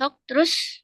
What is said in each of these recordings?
Sok terus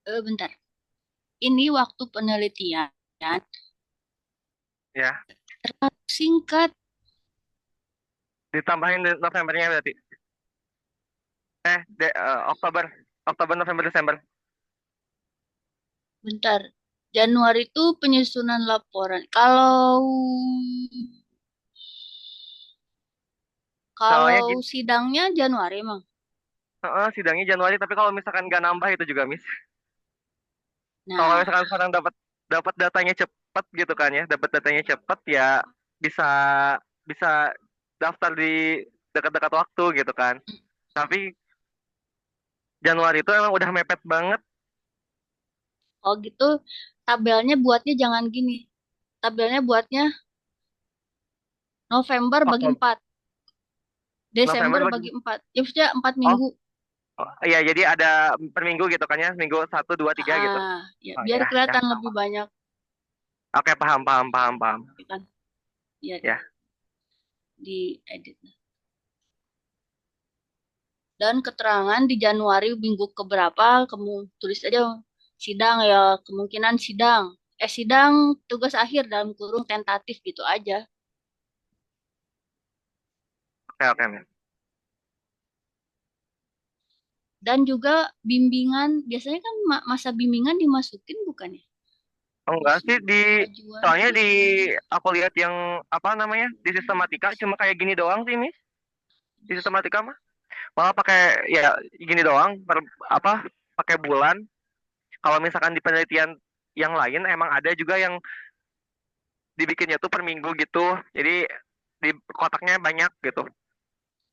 bentar. Ini waktu penelitian Ya, terlalu singkat. ditambahin di Novembernya berarti. Oktober, Oktober, November, Desember. Bentar. Januari itu penyusunan laporan. Kalau Soalnya kalau gini, sidangnya Januari emang. sidangnya Januari, tapi kalau misalkan nggak nambah itu juga miss. Kalau Nah, misalkan sekarang dapat dapat datanya cepet gitu kan ya, dapat datanya cepet ya bisa bisa daftar di dekat-dekat waktu gitu kan. Tapi Januari itu emang udah mepet banget. kalau gitu tabelnya buatnya jangan gini. Tabelnya buatnya November bagi Oktober, 4, November Desember bagi. bagi 4. Ya maksudnya 4 Oh, minggu. iya jadi ada per minggu gitu kan ya, minggu satu dua tiga gitu. Ya Oh biar ya, ya. kelihatan lebih banyak Oke, paham, paham, paham, paham. ya kan. Ya Ya, di edit. Dan keterangan di Januari minggu keberapa kamu tulis aja sidang ya, kemungkinan sidang. Sidang tugas akhir dalam kurung tentatif gitu aja. oke, oke, Miss. Dan juga bimbingan, biasanya kan masa bimbingan dimasukin bukan ya? Enggak sih Isi di pengajuan. soalnya di aku lihat yang apa namanya di sistematika cuma kayak gini doang sih, Miss. Di sistematika mah malah pakai ya gini doang apa pakai bulan. Kalau misalkan di penelitian yang lain emang ada juga yang dibikinnya tuh per minggu gitu. Jadi di kotaknya banyak gitu.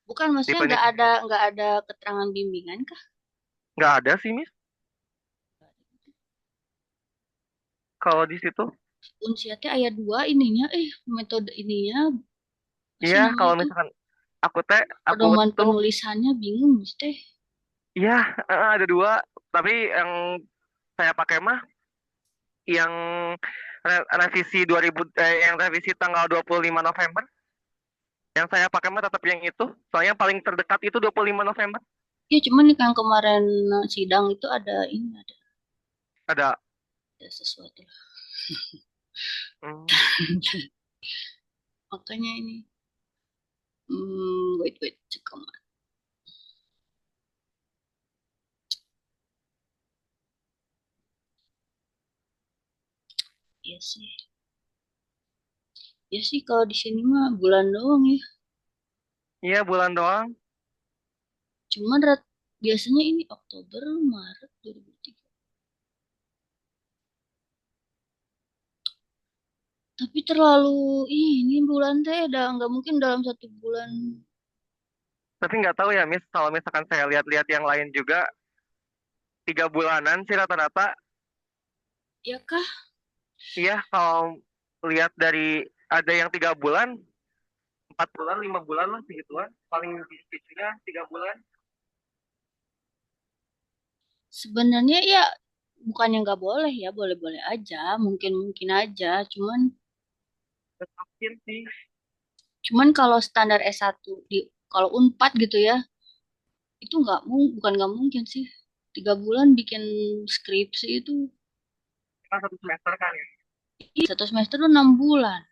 Bukan, Di maksudnya penelitian nggak ada keterangan bimbingan kah? nggak ada sih, Miss. Kalau di situ, Unsiatnya ayat 2 ininya, metode ininya, apa sih iya namanya kalau tuh? misalkan aku teh aku Pedoman tuh penulisannya bingung, Miss teh. iya ada dua. Tapi yang saya pakai mah yang revisi 2000 yang revisi tanggal 25 November. Yang saya pakai mah tetap yang itu. Soalnya paling terdekat itu 25 November. Ya cuman yang kemarin sidang itu ada ini, Ada. ada sesuatu. Hmm, Makanya ini, wait, cek kemana. Iya sih. Ya sih kalau di sini mah bulan doang ya. Iya, bulan doang. Cuman biasanya ini Oktober, Maret 2003. Tapi terlalu ini bulan teh udah nggak mungkin dalam 1 bulan. Tapi nggak tahu ya, Miss, kalau misalkan saya lihat-lihat yang lain juga, 3 bulanan sih rata-rata. Ya kah? Iya, kalau lihat dari ada yang 3 bulan, 4 bulan, 5 bulan lah segituan. Paling bisanya 3 bulan. Sebenarnya ya bukannya nggak boleh ya, boleh-boleh aja, mungkin-mungkin aja. Terakhir sih. Cuman kalau standar S1 kalau Unpad gitu ya, itu bukan nggak mungkin sih. 3 bulan bikin skripsi itu, Kan 1 semester kan ya. 1 semester tuh 6 bulan.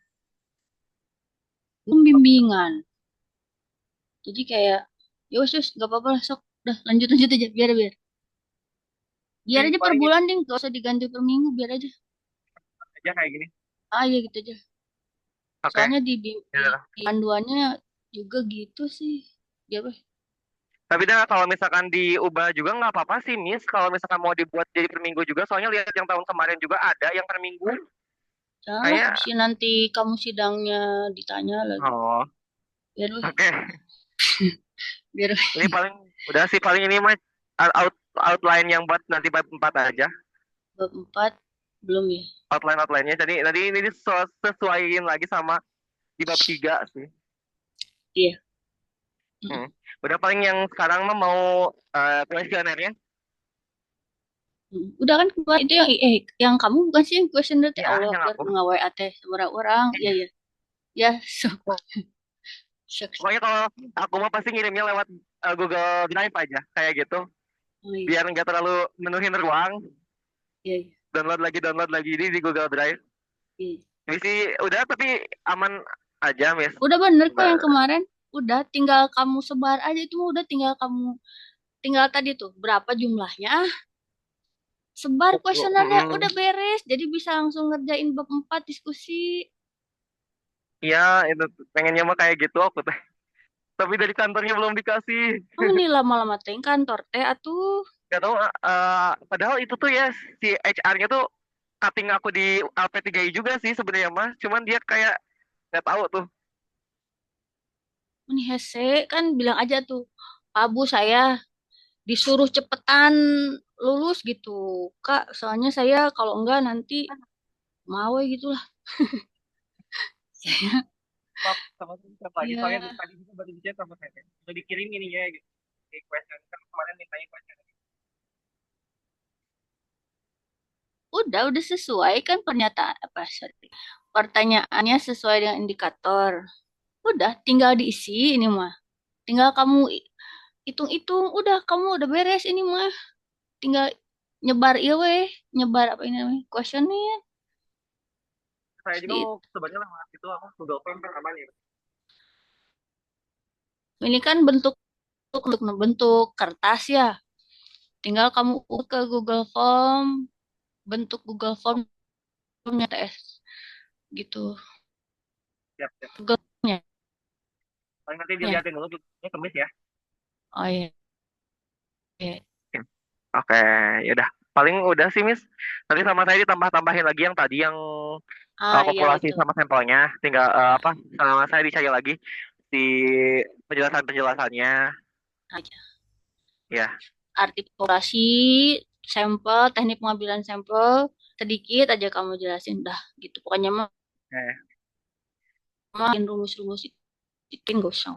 Belum bimbingan. Jadi kayak, ya wes wes, nggak apa-apa lah, sok. Udah lanjut lanjut aja, biar biar. Biar Jadi aja per paling bulan deh, gak usah diganti per minggu, biar aja. aja kayak gini. Ah ya gitu aja. Oke. Soalnya Ya udah. di panduannya juga gitu sih. Ya weh, Tapi dah kalau misalkan diubah juga nggak apa-apa sih, Miss. Kalau misalkan mau dibuat jadi per minggu juga, soalnya lihat yang tahun kemarin juga ada yang per minggu. janganlah Kayak, habis nanti kamu sidangnya ditanya lagi. oh, Biar weh, oke. biar Ini paling udah sih paling ini mah outline yang buat nanti bab 4 aja. bab 4 belum ya. Outline-outlinenya. Jadi nanti ini sesuaiin lagi sama di bab 3 sih. Iya. Hmm. Mm-mm. Udah paling yang sekarang mah mau kuesionernya. Udah kan kemarin itu yang kamu bukan sih yang question teh Ya, Allah yang Akbar aku. nggak teh orang-orang. Iya ya. Ya, sok sok. Sok. Pokoknya kalau aku mah pasti ngirimnya lewat Google Drive aja. Kayak gitu. Oh iya. Biar nggak terlalu menuhin ruang. Iya, iya. Download lagi ini di Google Drive. Iya. Ini sih udah tapi aman aja, Miss. Udah bener kok Mbak. yang kemarin. Udah tinggal kamu sebar aja itu mah udah tinggal tadi tuh berapa jumlahnya. Sebar kuesionernya Mm-mm. udah beres. Jadi bisa langsung ngerjain bab 4 diskusi. Iya, itu pengennya mah kayak gitu aku teh. Tapi dari kantornya belum dikasih. Oh, ini lama-lama teh kantor teh atuh. Gak tahu, padahal itu tuh ya si HR-nya tuh cutting aku di LP3I juga sih sebenarnya mah. Cuman dia kayak nggak tahu tuh. Ini hese kan bilang aja tuh. Pak Bu saya disuruh cepetan lulus gitu. Kak, soalnya saya kalau enggak nanti mau gitu lah. Pak, sama siapa lagi? Soalnya Ya, tadi juga baru dicat sama saya. Udah dikirim ininya gitu. Di question kan kemarin mintanya question. udah sesuai kan pernyataan apa sorry. Pertanyaannya sesuai dengan indikator. Udah tinggal diisi ini mah. Tinggal kamu hitung-hitung, udah kamu udah beres ini mah. Tinggal nyebar iya weh, nyebar apa ini namanya? Questionnaire. Saya Terus juga mau sebenarnya lewat itu aku Google Form kan aman ya. ini kan untuk bentuk kertas ya. Tinggal kamu ke Google Form, bentuk Google Formnya TS gitu. Siap, siap. Google Formnya. Paling nanti Ya. dilihatin dulu ya kemis ya. Oh iya. Iya. Oke, yaudah. Paling udah sih, Miss. Nanti sama saya ditambah-tambahin lagi yang tadi yang Ah iya populasi betul. sama sampelnya. Tinggal apa? Sama saya dicari lagi si penjelasan-penjelasannya. Aja. Ya, Arti populasi, sampel, teknik pengambilan sampel, sedikit aja kamu jelasin dah gitu. Pokoknya mah oke, makin rumus-rumus itu nggak usah.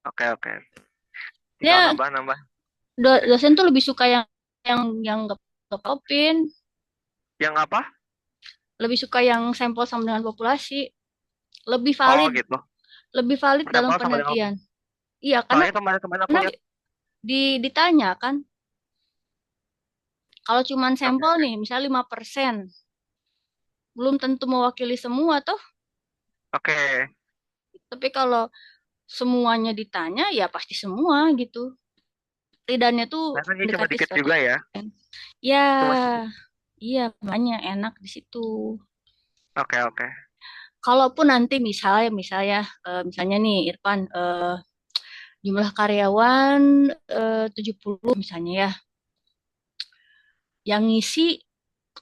oke, oke. Tinggal Ya, nambah-nambah. dosen tuh lebih suka yang nggak popin, Yang apa? lebih suka yang sampel sama dengan populasi, lebih Oh, valid, gitu. lebih valid dalam Sampel sama dengan. penelitian. Iya, karena Soalnya kemarin-kemarin aku karena lihat. ditanya kan, kalau cuman Oke, sampel oke. nih, misalnya 5%, belum tentu mewakili semua toh. Oke. Tapi kalau semuanya ditanya, ya pasti semua gitu. Tidaknya tuh Nah, kan ini cuma mendekati dikit juga ya. 100%. Ya, Cuma. iya, makanya enak di situ. Oke, oke. kalaupun nanti misalnya nih Irfan, jumlah karyawan 70 misalnya ya, yang ngisi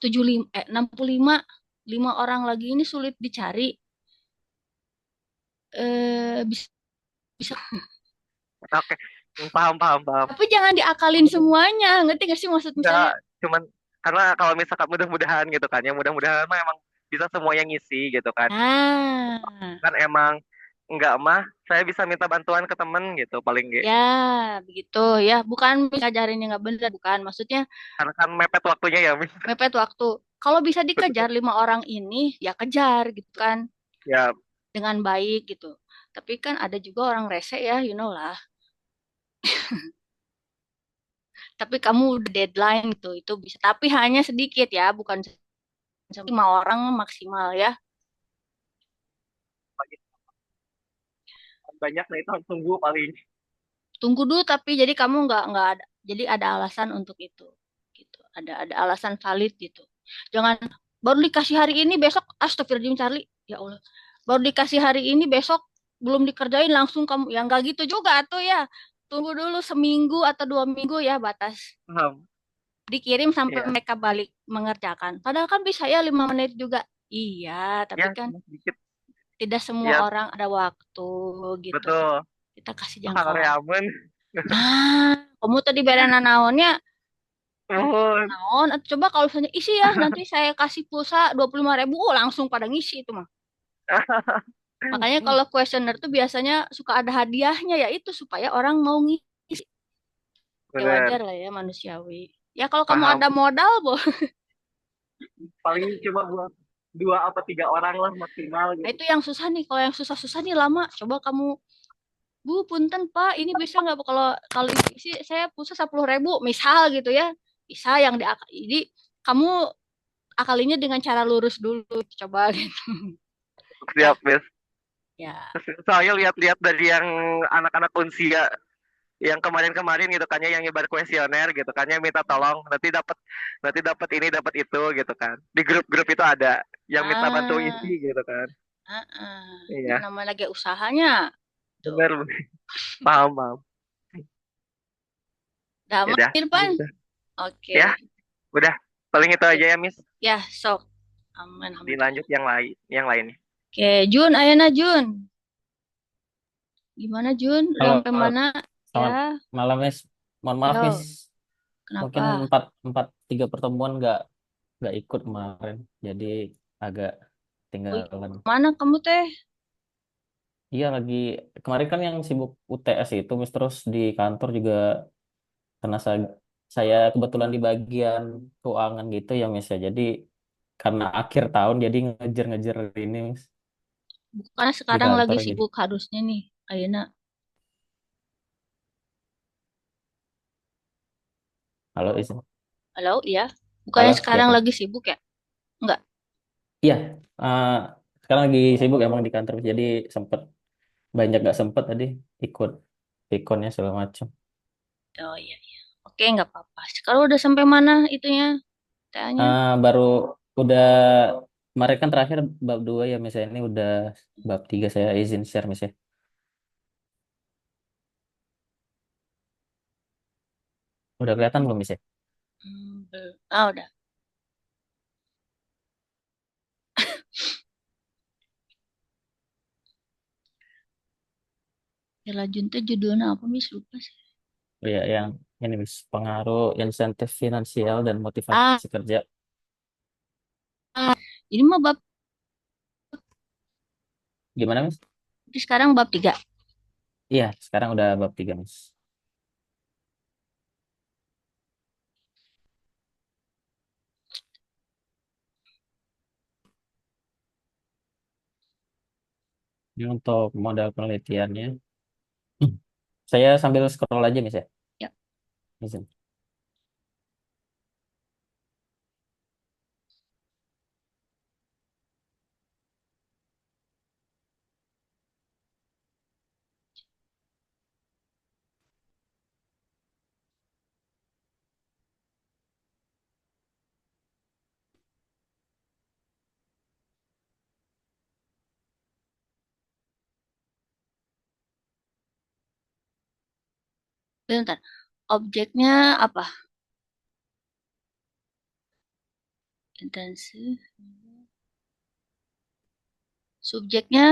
65, 5 orang lagi ini sulit dicari, bisa, bisa. Oke, paham paham paham. Tapi jangan diakalin semuanya, ngerti gak sih maksud Enggak, saya? cuman karena kalau misalkan mudah-mudahan gitu kan ya, mudah-mudahan mah emang bisa semua yang ngisi gitu kan. Nah, Kan emang enggak mah saya bisa minta bantuan ke temen gitu paling nggak. ya begitu ya. Bukan ngajarin yang nggak bener, bukan. Maksudnya Karena kan mepet waktunya ya, Mis. mepet waktu. Kalau bisa dikejar 5 orang ini, ya kejar gitu kan, Ya, dengan baik gitu. Tapi kan ada juga orang rese ya, you know lah. Tapi kamu udah deadline gitu, itu bisa. Tapi hanya sedikit ya, bukan 5 orang maksimal ya. banyak nah itu harus tunggu paling. Tunggu dulu, tapi jadi kamu nggak ada, jadi ada alasan untuk itu, gitu. Ada alasan valid gitu. Jangan baru dikasih hari ini besok, astagfirullahaladzim Charlie, ya Allah. Baru dikasih hari ini besok belum dikerjain langsung kamu, ya nggak gitu juga tuh ya. Tunggu dulu seminggu atau 2 minggu ya batas. Paham. Dikirim sampai Iya. mereka balik mengerjakan. Padahal kan bisa ya 5 menit juga. Iya, tapi Ya, kan cuma sedikit. tidak semua Ya, orang ada waktu gitu. betul. Kita kasih jangka Hal waktu. aman. Nah, kamu tadi berana naonnya, Mohon. naon. Coba kalau misalnya isi ya, nanti saya kasih pulsa 25.000, oh, langsung pada ngisi itu mah. Makanya kalau kuesioner tuh biasanya suka ada hadiahnya ya itu supaya orang mau ngisi. Ya wajar Bener. lah ya manusiawi. Ya kalau kamu Paham. ada modal, boh. Paling cuma buat 2 atau 3 orang lah maksimal Nah, gitu. itu yang susah nih. Kalau yang susah-susah nih lama. Coba kamu, Bu, punten Pak, ini bisa nggak Bu, kalau kalau isi saya pulsa 10.000, misal gitu ya. Bisa yang jadi kamu akalinya dengan cara lurus dulu, coba gitu. Ya, Siap, Bes. ya. Soalnya lihat-lihat dari yang anak-anak unsia yang kemarin-kemarin gitu kan ya yang nyebar kuesioner gitu kan ya minta tolong nanti dapat ini dapat itu gitu kan. Di grup-grup itu ada yang minta bantu isi Ah, gitu kan. ah, ah. Iya, Nama lagi usahanya tuh. bener. Paham, paham. Udah Ya aman, udah, Irfan? gitu. Oke. Ya, udah. Paling itu Oke. aja ya, Miss. Ya, sok. Aman, alhamdulillah. Dilanjut yang lainnya. Oke, Jun, ayeuna Jun. Gimana Jun? Udah Halo, sampai mana? Ya, selamat malam, Miss. Mohon maaf, Miss. yo. Mungkin Kenapa? empat empat tiga pertemuan nggak ikut kemarin, jadi agak Wih, tinggalan. mana kamu teh? Iya lagi kemarin kan yang sibuk UTS itu, Miss, terus di kantor juga karena saya kebetulan di bagian keuangan gitu ya, Miss ya. Jadi karena akhir tahun jadi ngejar-ngejar ini, Miss, Bukannya di sekarang lagi kantor jadi. sibuk harusnya nih, ayeuna. Halo, Is. Halo, iya. Bukannya Halo, ya sekarang kan? lagi sibuk ya? Enggak. Iya, eh, sekarang lagi sibuk emang di kantor, jadi sempet banyak gak sempet tadi ikut ikonnya segala macam. Oh iya, iya. Oke, nggak apa-apa. Sekarang udah sampai mana itunya? Tanya. Baru udah kemarin kan terakhir bab 2 ya, misalnya ini udah bab 3 saya izin share misalnya. Udah kelihatan belum misalnya? Belum. Ah, udah. Ya lanjut tuh judulnya apa, Mis? Lupa sih. Oh ya, yang ini mis pengaruh insentif finansial dan Ah, motivasi kerja. ini mah bab, Gimana mis? sekarang bab 3. Iya, sekarang udah bab 3 mis. Ini untuk modal penelitiannya. Saya sambil scroll aja mis ya. Ya. Izin. Bentar. Objeknya apa? Intensif. Subjeknya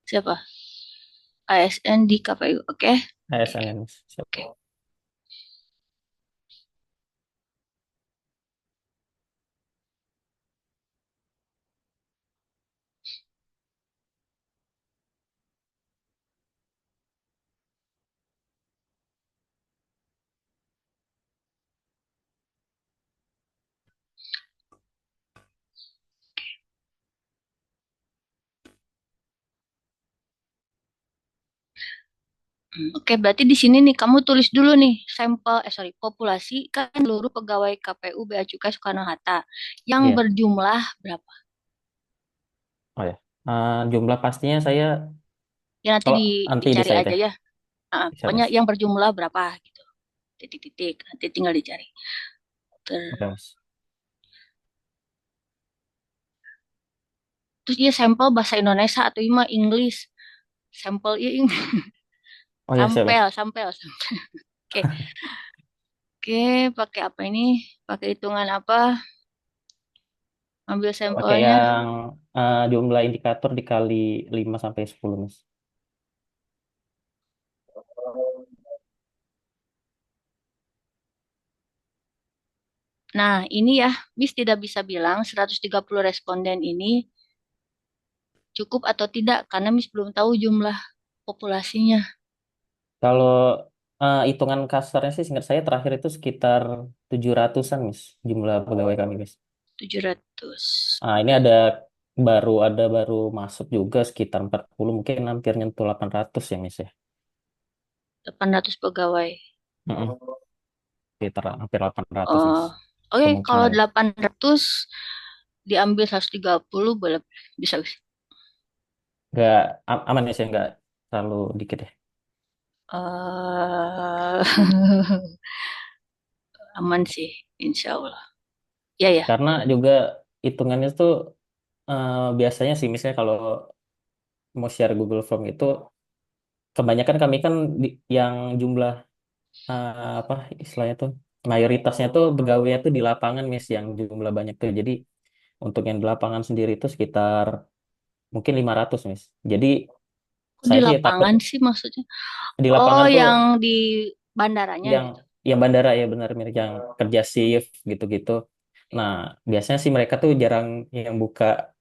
siapa? ASN di KPU. Oke. Oke, ASN oke. ini, Mas. Siap. Oke. Oke, berarti di sini nih kamu tulis dulu nih sampel, sorry, populasi kan seluruh pegawai KPU Bea Cukai Soekarno-Hatta yang Iya. berjumlah berapa? Oh ya. Jumlah pastinya saya Ya nanti kalau nanti dicari decide aja ya. ya. Siap, Pokoknya Mas. yang berjumlah berapa gitu. Titik-titik, nanti tinggal dicari. Oke, Mas. Terus dia sampel bahasa Indonesia atau ima English. Sampel ya Oh ya, siap, sampel, Mas. sampel. Oke, oke, pakai apa ini? Pakai hitungan apa? Ambil Pakai sampelnya. yang jumlah indikator dikali 5 sampai 10, Mas. Nah, ini ya, Miss tidak bisa bilang 130 responden ini cukup atau tidak karena Miss belum tahu jumlah populasinya. Kalau hitungan kasarnya sih singkat saya terakhir itu sekitar 700-an, Mas, jumlah pegawai kami, Mas. 700. Ini ada baru masuk juga sekitar 40, mungkin hampir nyentuh 800 ya, Mas ya. 800 pegawai. Mm-mm. Sekitar hampir 800, Mas. Oh, oke, kalau Kemungkinan. 800 diambil 130 boleh bisa bisa. Nggak aman ya, saya nggak terlalu dikit ya. eh aman sih, insya Allah. Ya ya. Karena juga hitungannya tuh biasanya sih, misalnya kalau mau share Google Form itu, kebanyakan kami kan yang jumlah apa istilahnya tuh mayoritasnya tuh pegawainya tuh di lapangan, Miss, yang jumlah banyak tuh. Jadi untuk yang di lapangan sendiri itu sekitar mungkin 500, Miss. Jadi Kok di saya sih takut lapangan sih maksudnya? di Oh, lapangan tuh yang di bandaranya yang gitu. yang bandara ya, benar mirip yang kerja shift gitu-gitu. Nah, biasanya sih mereka tuh jarang yang buka.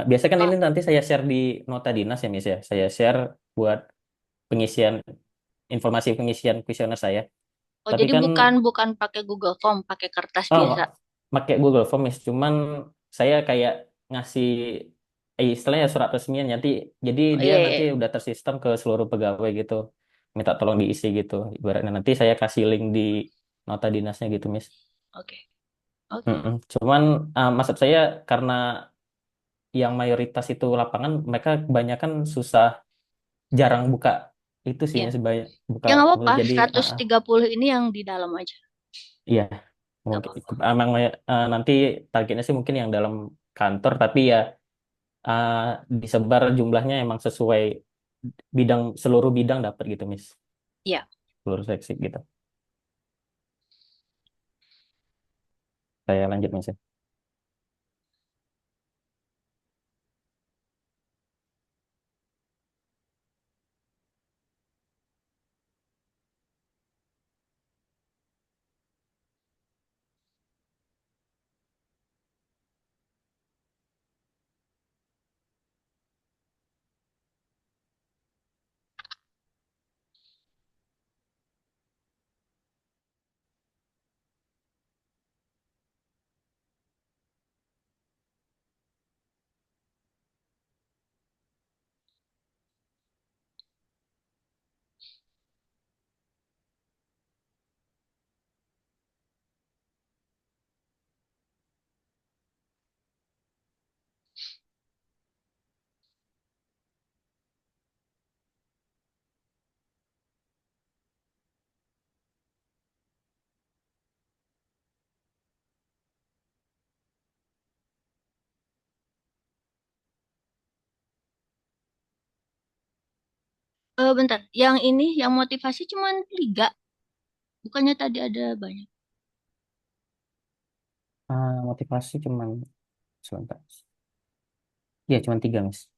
Biasanya kan Oh, ini nanti saya share di nota dinas ya, Miss ya. Saya share buat pengisian informasi pengisian kuesioner saya. oh, Tapi jadi kan bukan bukan pakai Google Form, pakai kertas oh, biasa. pakai Google Form, Miss. Cuman saya kayak ngasih istilahnya surat resminya nanti, jadi Oh dia iya, iya, nanti iya. udah tersistem ke seluruh pegawai gitu. Minta tolong diisi gitu. Ibaratnya nanti saya kasih link di nota dinasnya gitu, Miss. Oke, oke. Mm-mm. Cuman maksud saya karena yang mayoritas itu lapangan, mereka kebanyakan susah, jarang buka itu sih, Iya. Miss. Buka Ya nggak mulut. apa-apa, Jadi 130 ini yang di dalam aja. iya. Nggak Mungkin apa-apa. emang nanti targetnya sih mungkin yang dalam kantor, tapi ya uh, disebar jumlahnya emang sesuai seluruh bidang dapat gitu, Miss. Iya. Seluruh seksi gitu. Saya lanjut, Miss. Ya. Bentar, yang ini, yang motivasi cuman 3. Bukannya tadi ada banyak. Motivasi cuman sebentar. Iya, cuman 3, Miss.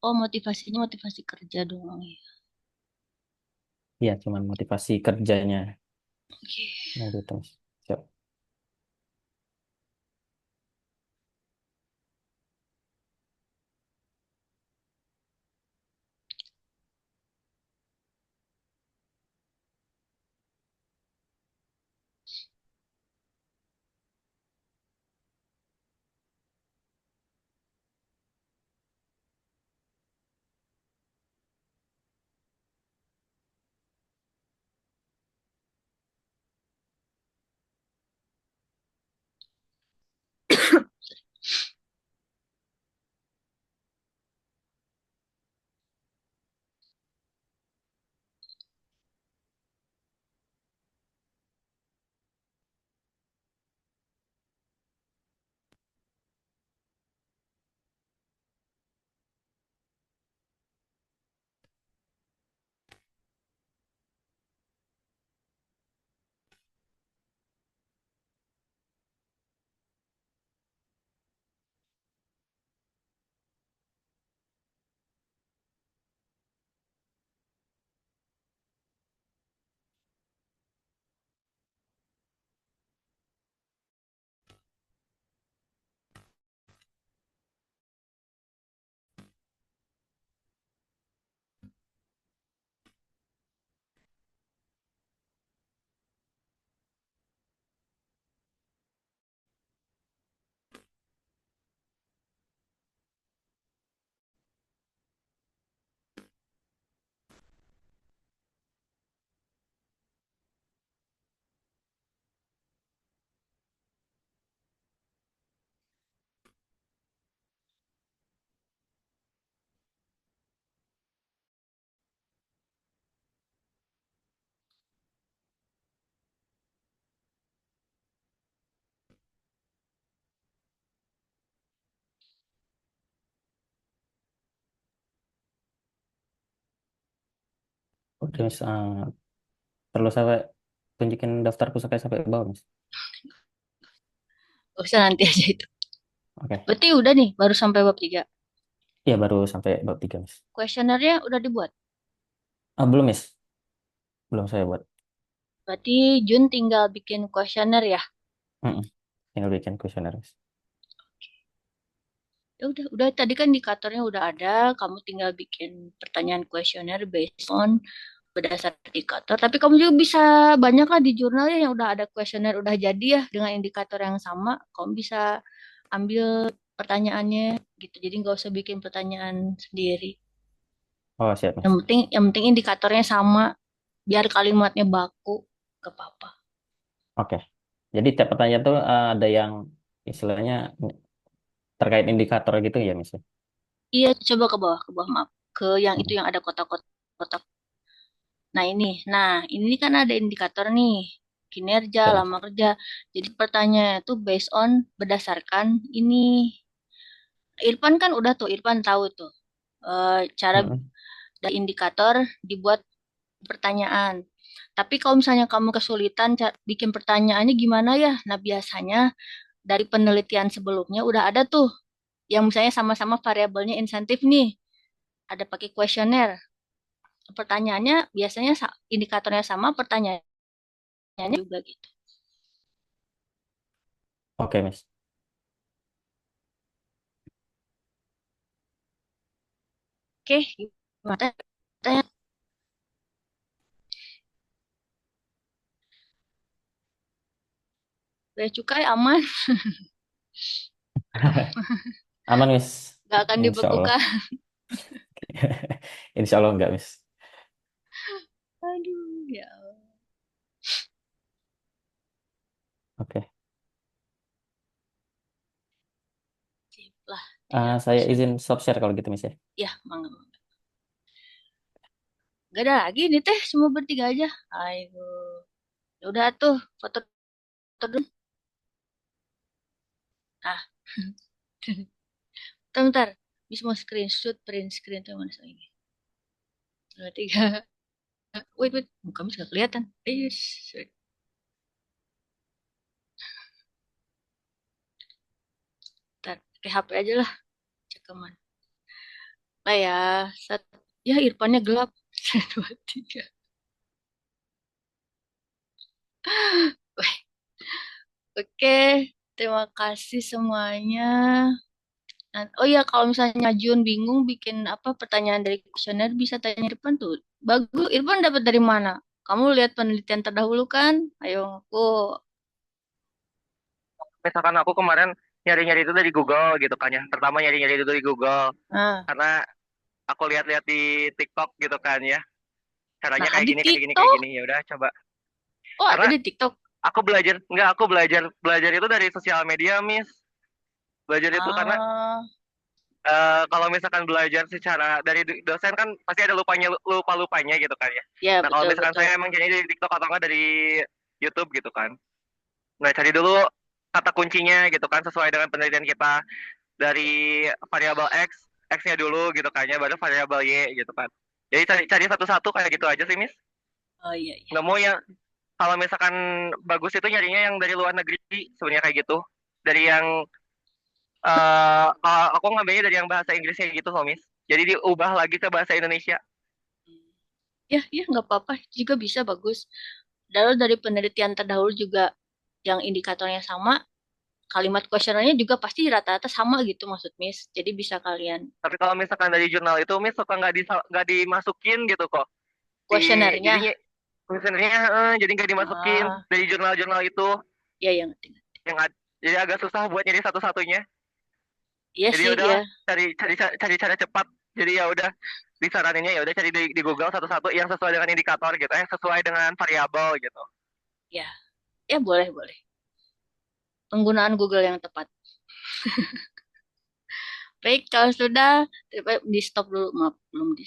Oh, motivasinya motivasi kerja doang ya. Iya, cuman motivasi kerjanya. Oke. Nah, gitu, Miss. Siap. Oke, Miss. Perlu saya tunjukin daftarku sampai bawah, Miss. Gak usah nanti aja itu. Oke. Berarti udah nih, baru sampai bab 3. Iya, baru sampai bab 3, Miss. Kuesionernya udah dibuat. Belum, Miss. Belum saya buat. Berarti Jun tinggal bikin kuesioner ya. Mm-mm. Tinggal bikin kuesioner, Miss. Ya udah tadi kan indikatornya udah ada, kamu tinggal bikin pertanyaan kuesioner based on berdasar indikator. Tapi kamu juga bisa banyak lah di jurnal ya yang udah ada kuesioner udah jadi ya dengan indikator yang sama, kamu bisa ambil pertanyaannya gitu. Jadi nggak usah bikin pertanyaan sendiri. Oh, siap, Yang Miss. penting yang penting indikatornya sama, biar kalimatnya baku, gak apa-apa. Oke. Jadi tiap pertanyaan tuh ada yang istilahnya terkait indikator gitu ya, Miss, ya? Iya, coba ke bawah maaf, ke yang itu Mm-mm. yang ada kotak-kotak. Nah ini kan ada indikator nih, kinerja, Siap, Miss. lama kerja. Jadi pertanyaan itu based on berdasarkan ini. Irfan kan udah tuh, Irfan tahu tuh cara Mm-mm. dari indikator dibuat pertanyaan. Tapi kalau misalnya kamu kesulitan bikin pertanyaannya gimana ya? Nah biasanya dari penelitian sebelumnya udah ada tuh, yang misalnya sama-sama variabelnya insentif nih, ada pakai kuesioner. Pertanyaannya biasanya indikatornya sama, pertanyaannya juga gitu. Oke, Miss. Oke, gimana? Tanya, bea cukai aman, Aman, Miss. nggak akan Insya Allah. dibekukan. Insya Allah enggak, Miss. Aduh, ya Allah. Oke. Sip lah, tinggal Saya izin kuesioner. stop share kalau gitu, Miss, ya. Ya, mangga, mangga. Gak ada lagi nih teh, semua bertiga aja. Ayo, ya udah tuh, foto dulu. Ah, bentar, bentar. Bisa mau screenshot, print screen tuh mana ini. 2, 3. Wait, muka Miss gak kelihatan. Sorry. Ntar, pakai HP aja lah, cekaman. Lah ya, ya Irfannya gelap. 2, 3. Oke, terima kasih semuanya. Oh iya, kalau misalnya Jun bingung bikin apa pertanyaan dari kuesioner bisa tanya Irfan tuh. Bagus, Irfan dapat dari mana? Kamu lihat penelitian terdahulu kan? Ayo aku. Misalkan aku kemarin nyari-nyari itu dari Google gitu kan ya. Pertama nyari-nyari itu dari Google Nah, karena aku lihat-lihat di TikTok gitu kan ya. Caranya nah kayak di gini, kayak gini, kayak TikTok. gini. Ya udah coba. Oh, ada Karena di TikTok. aku belajar, enggak aku belajar belajar itu dari sosial media, Miss. Belajar itu karena Ah, kalau misalkan belajar secara dari dosen kan pasti ada lupa-lupanya gitu kan ya. ya Nah, kalau betul misalkan betul. saya emang jadi dari TikTok atau enggak dari YouTube gitu kan. Nah, cari dulu kata kuncinya gitu kan sesuai dengan penelitian kita dari variabel X-nya dulu gitu kan ya, baru variabel Y gitu kan. Jadi cari satu-satu kayak gitu aja sih, Miss. Oh iya iya. Nggak mau yang kalau misalkan bagus itu nyarinya yang dari luar negeri sebenarnya kayak gitu. Dari yang aku ngambilnya dari yang bahasa Inggrisnya gitu loh, Miss. Jadi diubah lagi ke bahasa Indonesia. Ya ya nggak apa-apa juga bisa bagus. Dari penelitian terdahulu juga yang indikatornya sama, kalimat kuesionernya juga pasti rata-rata sama gitu maksud Miss. Jadi bisa kalian Tapi kalau misalkan dari jurnal itu, Miss suka nggak dimasukin gitu kok. Di kuesionernya. jadinya sebenarnya jadi nggak dimasukin Ah, dari jurnal-jurnal itu ya yang ngerti. yang jadi agak susah buat nyari satu-satunya. Iya Jadi ya sih udahlah ya. cari cara cepat. Jadi ya udah disaraninnya ya udah cari di Google satu-satu yang sesuai dengan indikator gitu, yang sesuai dengan variabel gitu. Ya, ya boleh boleh. Penggunaan Google yang tepat. Baik, kalau sudah di stop dulu, maaf belum di